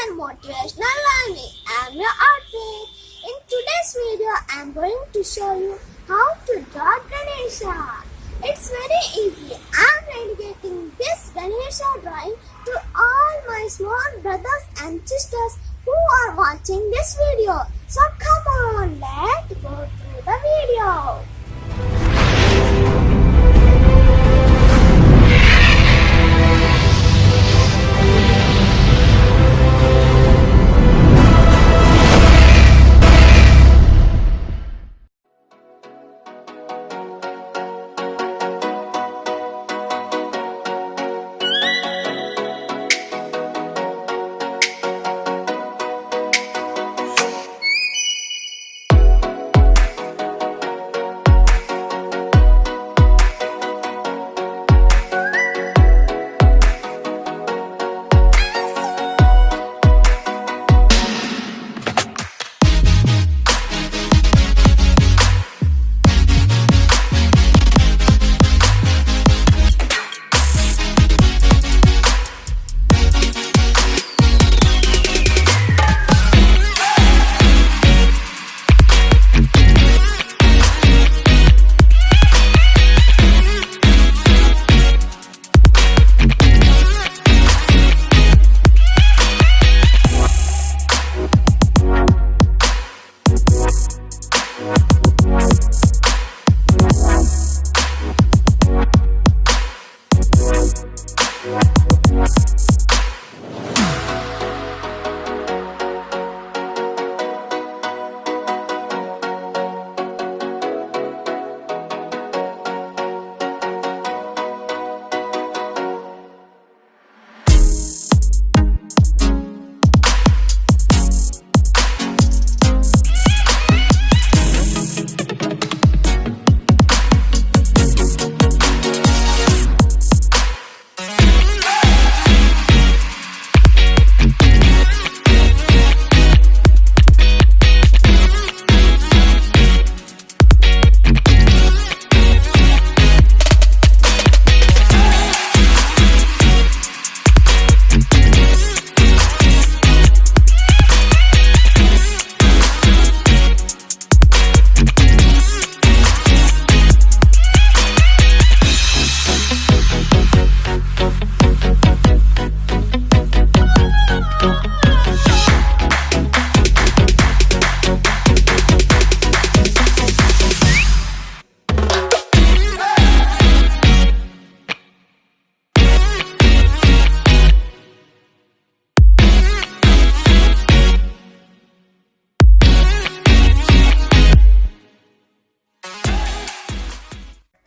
and motivational learning. I am your Arpith. In today's video, I am going to show you how to draw Ganesha. It's very easy. I am dedicating this Ganesha drawing to all my small brothers and sisters who are watching this video. So come on, let's go through the video.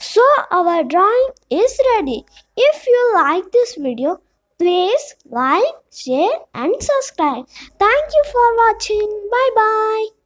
So our drawing is ready. If you like this video, please like, share and subscribe. Thank you for watching. Bye bye.